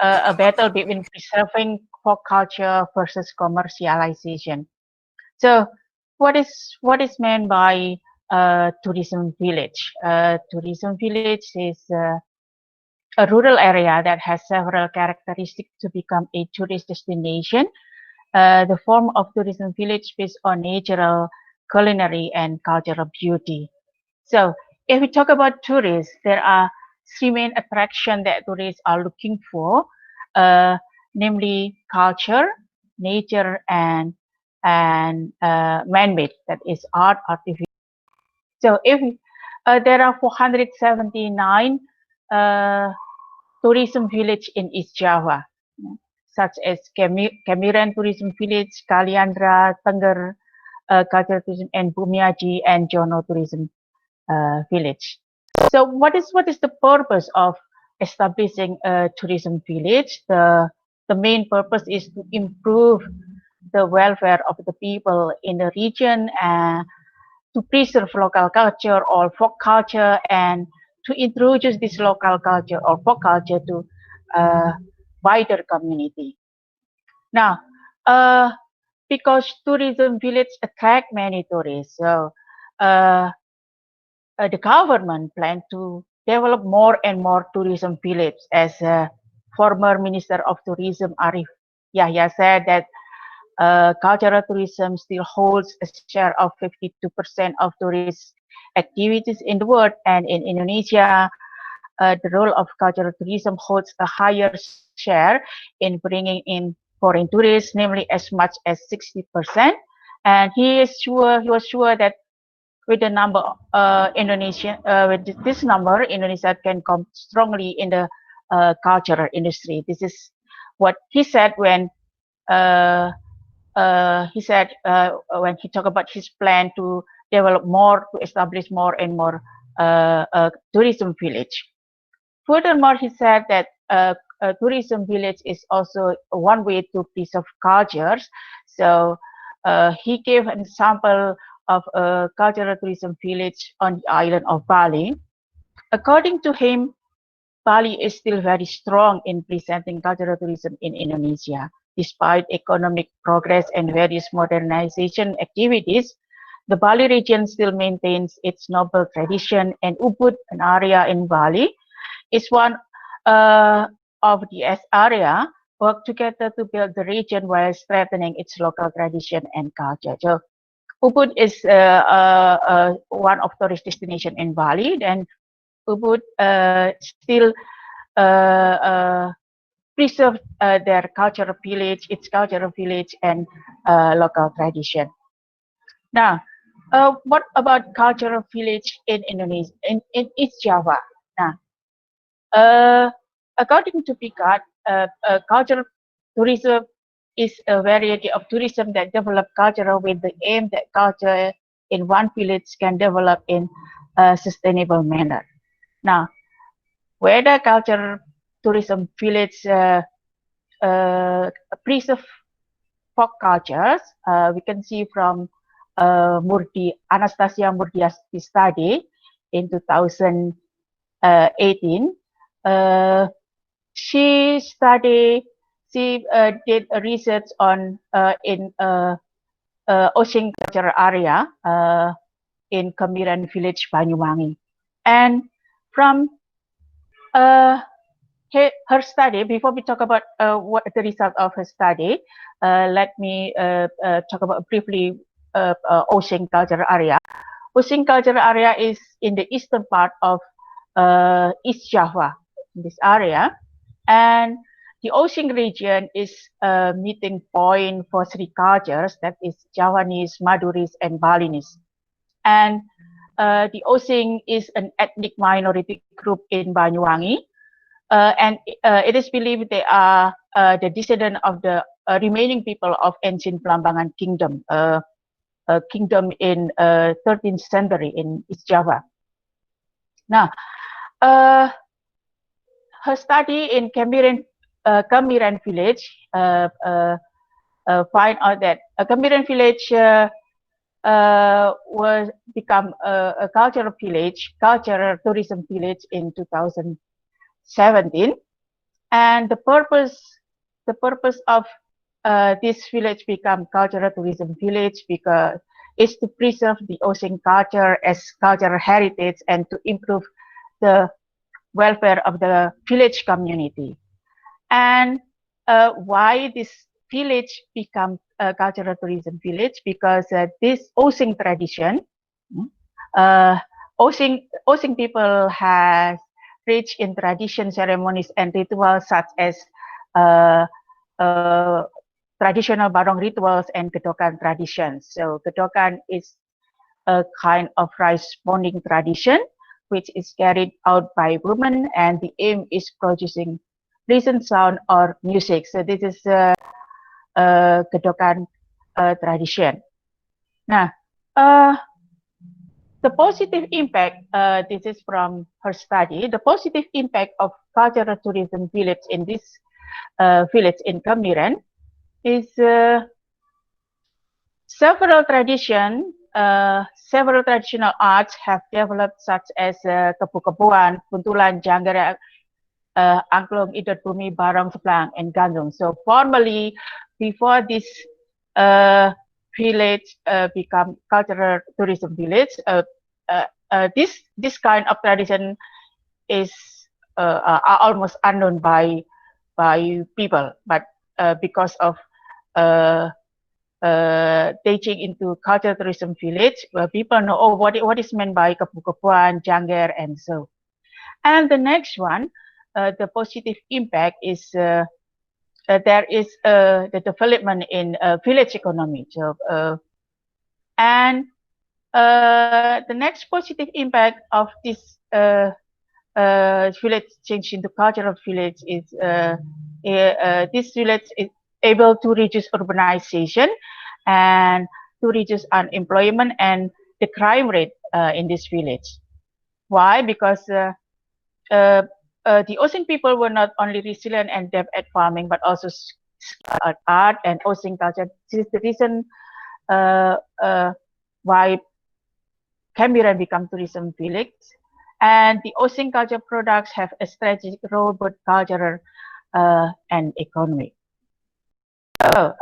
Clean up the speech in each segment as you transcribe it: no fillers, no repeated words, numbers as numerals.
a battle between preserving folk culture versus commercialization. So, what is meant by tourism village? Tourism village is a rural area that has several characteristics to become a tourist destination. The form of tourism village based on natural, culinary, and cultural beauty. So, if we talk about tourists, there are three main attractions that tourists are looking for, uh, namely culture, nature, and man-made. That is art, artificial. So, if there are 479 uh, tourism village in East Java, such as Comorin Tourism Village, Kaliandra, Tengger Cultural Tourism, and Bumiaji and Jono Tourism Village. So, what is the purpose of establishing a tourism village? The main purpose is to improve the welfare of the people in the region and to preserve local culture or folk culture and to introduce this local culture or folk culture to uh, wider community. Now, uh, because tourism village attract many tourists, so uh, the government plan to develop more and more tourism villages. As former Minister of Tourism Arif Yahya said that cultural tourism still holds a share of 52% of tourist activities in the world, and in Indonesia, the role of cultural tourism holds a higher share in bringing in foreign tourists, namely as much as 60%. And he was sure that with the number Indonesia with this number, Indonesia can come strongly in the cultural industry. This is what he said uh, when he talked about his plan to develop more, to establish more and more tourism village. Furthermore, he said that a tourism village is also one way to preserve cultures. So he gave an example of a cultural tourism village on the island of Bali. According to him, Bali is still very strong in presenting cultural tourism in Indonesia. Despite economic progress and various modernization activities, the Bali region still maintains its noble tradition, and Ubud, an area in Bali, is one of the area work together to build the region while strengthening its local tradition and culture. So Ubud is one of tourist destination in Bali, and Ubud still preserve their cultural village, its cultural village and local tradition. Now, what about cultural village in Indonesia, in East Java? Now, uh, according to PICAT, cultural tourism is a variety of tourism that develop culture with the aim that culture in one village can develop in a sustainable manner. Now, whether cultural tourism village preserve folk cultures, we can see from Anastasia Murdia's study in 2018. She studied, she did a research on in Ocean cultural area in Comorin village, Banyuwangi. And from her study, before we talk about what the result of her study, let me talk about briefly Ocean cultural area. Ocean cultural area is in the eastern part of East Java, this area, and the Ocean region is a meeting point for three cultures, that is Javanese, Maduris, and Balinese. And the Ocean is an ethnic minority group in Banyuwangi, and it is believed they are the descendant of the remaining people of ancient Plambangan kingdom, a kingdom in 13th century in East Java. Now, her study in Comorin village find out that Comorin village was become a cultural tourism village in 2017. And the purpose of this village become cultural tourism village because is to preserve the Osing culture as cultural heritage and to improve the welfare of the village community. And why this village become a cultural tourism village? Because this Osing tradition, uh, Osing people has rich in tradition, ceremonies, and rituals such as uh, uh, traditional barong rituals and Gedokan traditions. So Gedokan is a kind of rice bonding tradition which is carried out by women, and the aim is producing pleasant sound or music. So this is Gedokan tradition. Nah, uh, the positive impact, this is from her study, the positive impact of cultural tourism village in this village in Comorin is several traditional arts have developed such as kebu-kebuan, kuntulan, janggar, angklung, idat bumi, barong, seplang, and ganjung. So formally, before this village become cultural tourism village, this kind of tradition is are almost unknown by people, but because of uh, teaching into cultural tourism village, where people know, oh, what is meant by kebu-kebuan, janggar, and so. And the next one, the positive impact is there is the development in village economy. So, and the next positive impact of this village change into cultural village is this village is able to reduce urbanization and to reduce unemployment and the crime rate in this village. Why? Because the Osing people were not only resilient and adept at farming, but also skilled at art and Osing culture. This is the reason why Comorin become tourism village. And the Osing culture products have a strategic role both cultural and economic. So,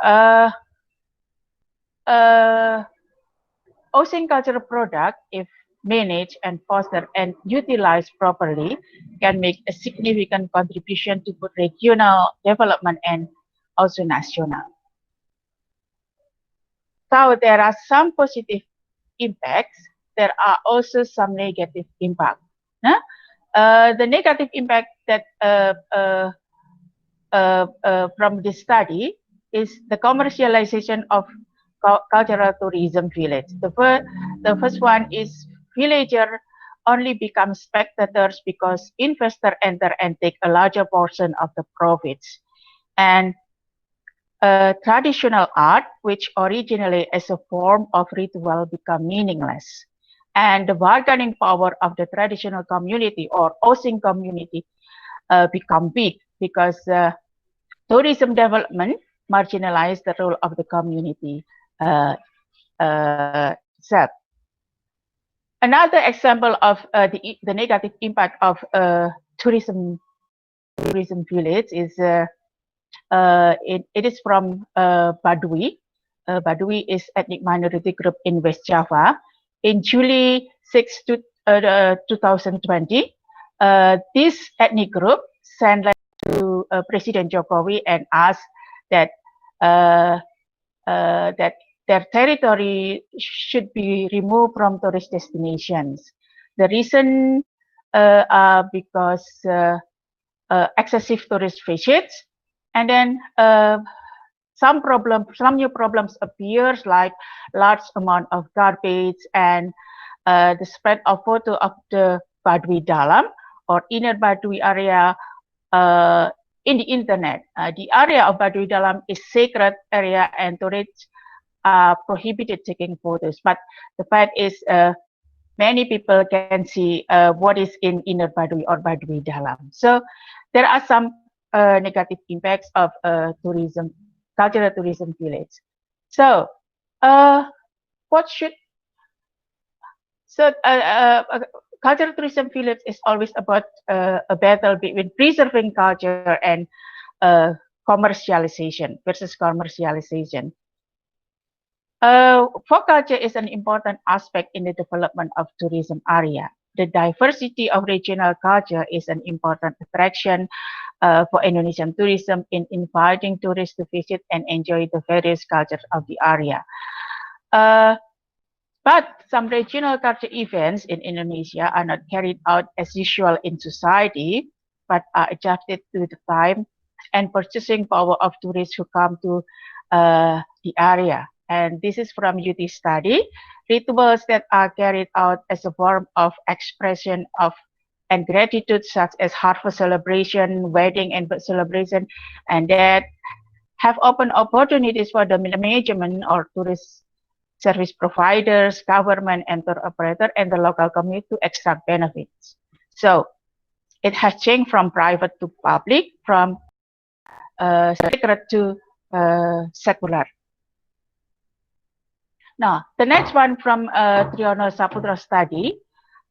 Osing cultural product, if managed and fostered and utilized properly, can make a significant contribution to both regional development and also national. So there are some positive impacts. There are also some negative impact. The negative impact that from this study is the commercialization of cultural tourism village. The first one is villager only become spectators because investors enter and take a larger portion of the profits. And traditional art, which originally as a form of ritual, become meaningless. And the bargaining power of the traditional community or Osing community become big because tourism development marginalize the role of the community itself. Another example of the negative impact of tourism village is it is from Baduy. Baduy is ethnic minority group in West Java. In July 6, 2020, this ethnic group sent letter to President Jokowi and asked that that their territory should be removed from tourist destinations. The reason are because excessive tourist visits, and then some new problems appears like large amount of garbage and the spread of photo of the Baduy Dalam or inner Baduy area in the internet. The area of Baduy Dalam is sacred area and tourists are prohibited taking photos. But the fact is many people can see what is in inner Baduy or Baduy Dalam. So there are some negative impacts of tourism, cultural tourism village. So what should so cultural tourism village is always about a battle between preserving culture and uh, commercialization versus commercialization. Folk culture is an important aspect in the development of tourism area. The diversity of regional culture is an important attraction for Indonesian tourism in inviting tourists to visit and enjoy the various cultures of the area. Uh, but some regional culture events in Indonesia are not carried out as usual in society, but are adapted to the time and purchasing power of tourists who come to the area. And this is from UT study. Rituals that are carried out as a form of expression of and gratitude, such as harvest celebration, wedding and birth celebration, and that have opened opportunities for the management or tourist service providers, government, and tour operator, and the local community to extract benefits. So it has changed from private to public, from sacred to secular. Now, the next one from Triyono Saputra study,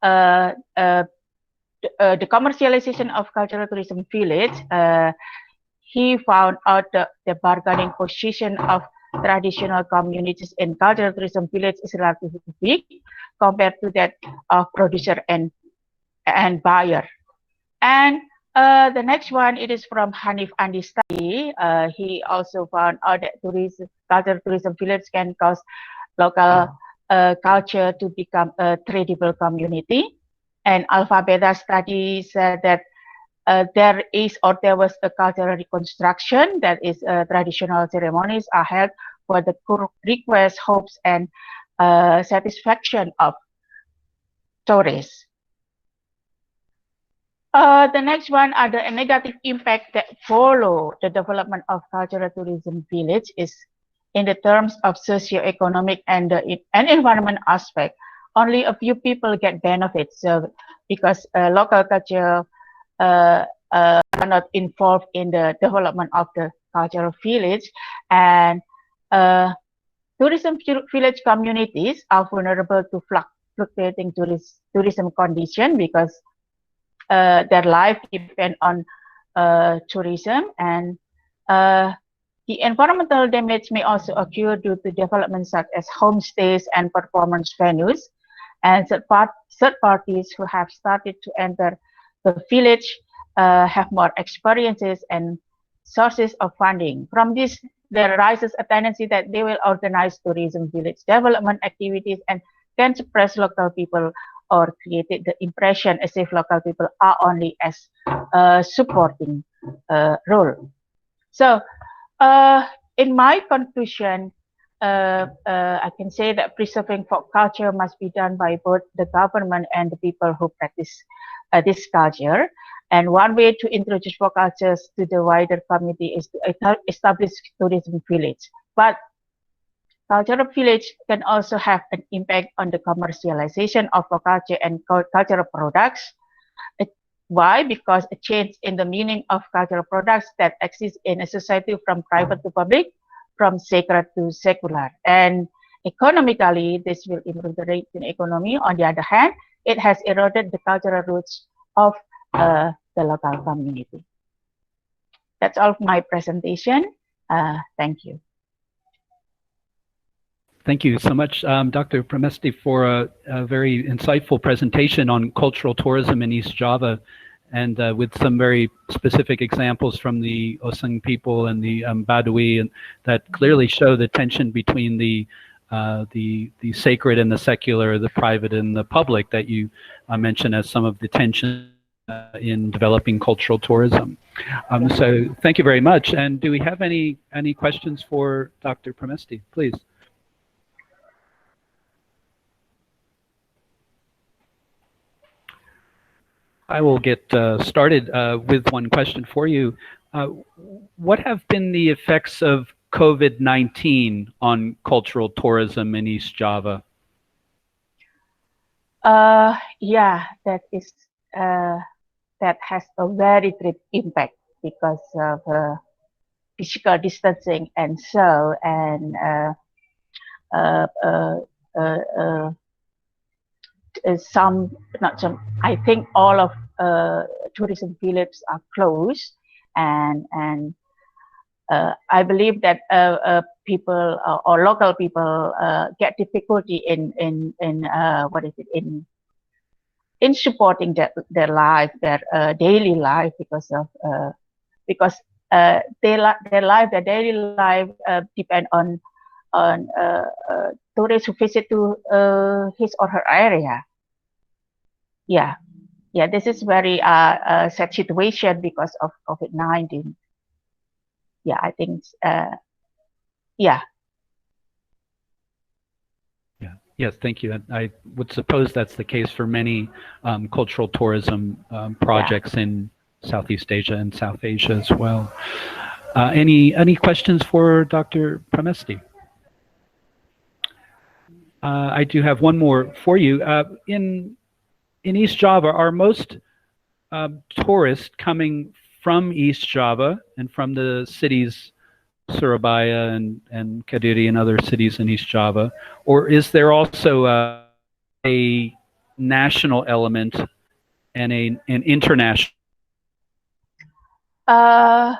uh, uh, the commercialization of cultural tourism village, he found out the bargaining position of traditional communities in cultural tourism village is relatively big compared to that of producer and buyer. And the next one, it is from Hanif Andi study. He also found out that cultural tourism village can cause local culture to become a tradable community. And Alpha Beta study said that there was a cultural reconstruction, that is traditional ceremonies are held for the request, hopes, and satisfaction of tourists. The next one are the negative impact that follow the development of cultural tourism village is in the terms of socio-economic and environment aspect. Only a few people get benefits because local culture are not involved in the development of the cultural village, and tourism village communities are vulnerable to fluctuating tourism condition because their life depend on tourism, and the environmental damage may also occur due to developments such as homestays and performance venues, and third parties who have started to enter the village have more experiences and sources of funding. From this, there arises a tendency that they will organize tourism village development activities and can suppress local people or created the impression as if local people are only as supporting role. So in my conclusion, I can say that preserving folk culture must be done by both the government and the people who practice this culture. And one way to introduce folk cultures to the wider community is to establish tourism village. But cultural village can also have an impact on the commercialization of folk culture and cultural products. Why? Because a change in the meaning of cultural products that exist in a society from private to public, from sacred to secular. And economically, this will improve the region economy. On the other hand, it has eroded the cultural roots of the local community. That's all of my presentation. Thank you. Thank you so much, Dr. Pramesti, for a very insightful presentation on cultural tourism in East Java, and with some very specific examples from the Osing people and the Baduy, and that clearly show the tension between the sacred and the secular, the private and the public that you mentioned as some of the tension in developing cultural tourism. So thank you very much. And do we have any questions for Dr. Pramesti, please? I will get started with one question for you. What have been the effects of COVID-19 on cultural tourism in East Java? Yeah, that has a very great impact because of physical distancing and so, and some, not some, I think all of tourism villages are closed, and I believe that people or local people get difficulty in what is it in supporting their life, their daily life, because their daily life depend on tourists who visit to his or her area. Yeah, yeah. This is very sad situation because of COVID-19. Yeah, I think. Yeah. Yeah. Yes, thank you. I would suppose that's the case for many cultural tourism projects in Southeast Asia and South Asia as well. Any questions for Dr. Pramesti? I do have one more for you. In East Java, are most tourists coming from East Java and from the cities Surabaya and Kediri and other cities in East Java, or is there also a national element and an international? For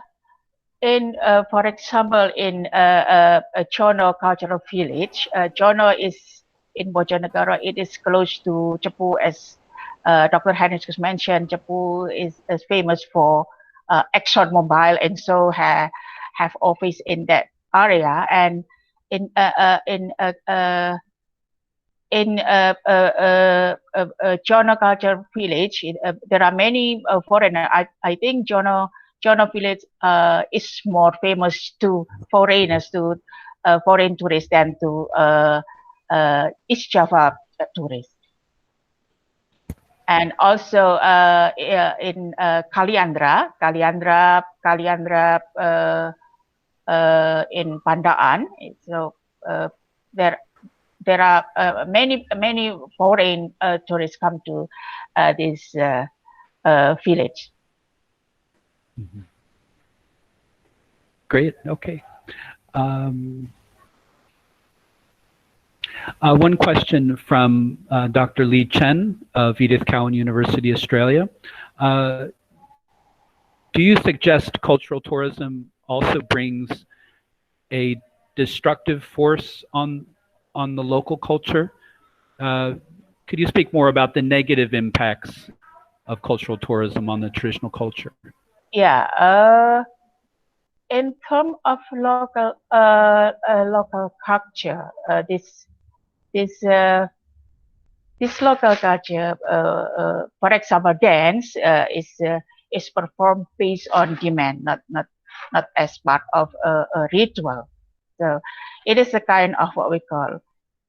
example, in Jono Cultural Village, Jono is in Bojonegoro. It is close to Cepu, as Dr. Henriks mentioned. Cepu is famous for ExxonMobil, and so have office in that area. And in Jono Cultural Village, there are many foreigners. I think Jono Village is more famous to foreigners, to foreign tourists, than to East Java tourists. And also in Kaliandra in Pandaan. So there are many foreign tourists come to this village. Mm-hmm. Great. Okay. One question from Dr. Lee Chen of Edith Cowan University, Australia. Do you suggest cultural tourism also brings a destructive force on the local culture? Could you speak more about the negative impacts of cultural tourism on the traditional culture? Yeah. In terms of local culture, this local culture, for example, dance is performed based on demand, not as part of a ritual. So it is a kind of what we call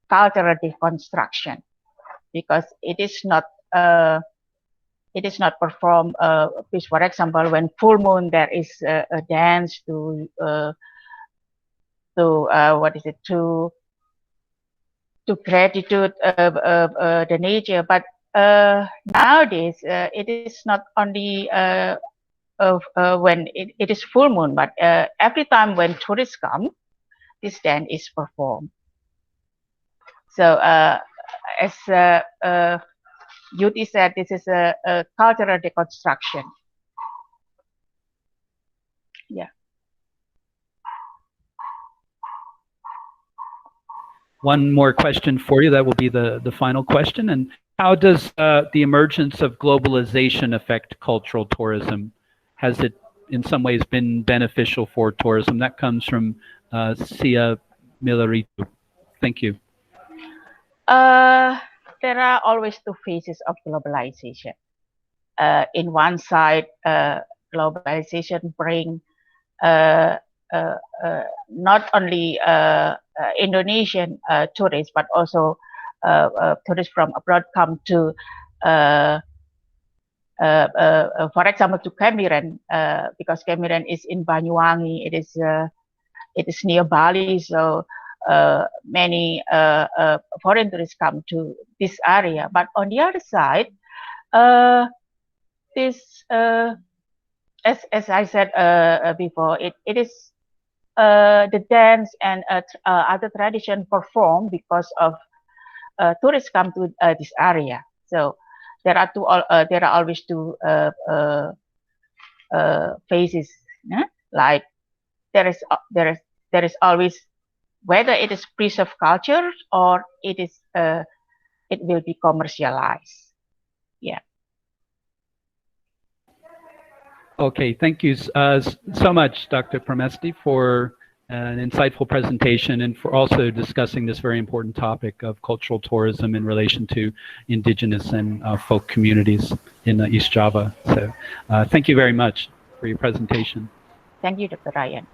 cultural deconstruction, because it is not performed. For example, when full moon, there is a dance to what is it, to gratitude the nature. But nowadays it is not only when it is full moon, but every time when tourists come, this dance is performed. So as Yuti said, this is a cultural deconstruction. Yeah. One more question for you. That will be the final question. And how does the emergence of globalization affect cultural tourism? Has it in some ways been beneficial for tourism? That comes from Sia Milaritu. Thank you. There are always two phases of globalization. In one side, globalization bring not only Indonesian tourists, but also tourists from abroad come to, for example, to Comorin, because Comorin is in Banyuwangi. It is near Bali, so many foreign tourists come to this area. But on the other side, this as I said before, it is the dance and other tradition performed because of tourists come to this area. So there are always two phases. Like there is always, whether it is preserved culture or it will be commercialized. Yeah. Okay, thank you so much, Dr. Pramesti, for an insightful presentation and for also discussing this very important topic of cultural tourism in relation to indigenous and folk communities in East Java. So thank you very much for your presentation. Thank you, Dr. Ryan.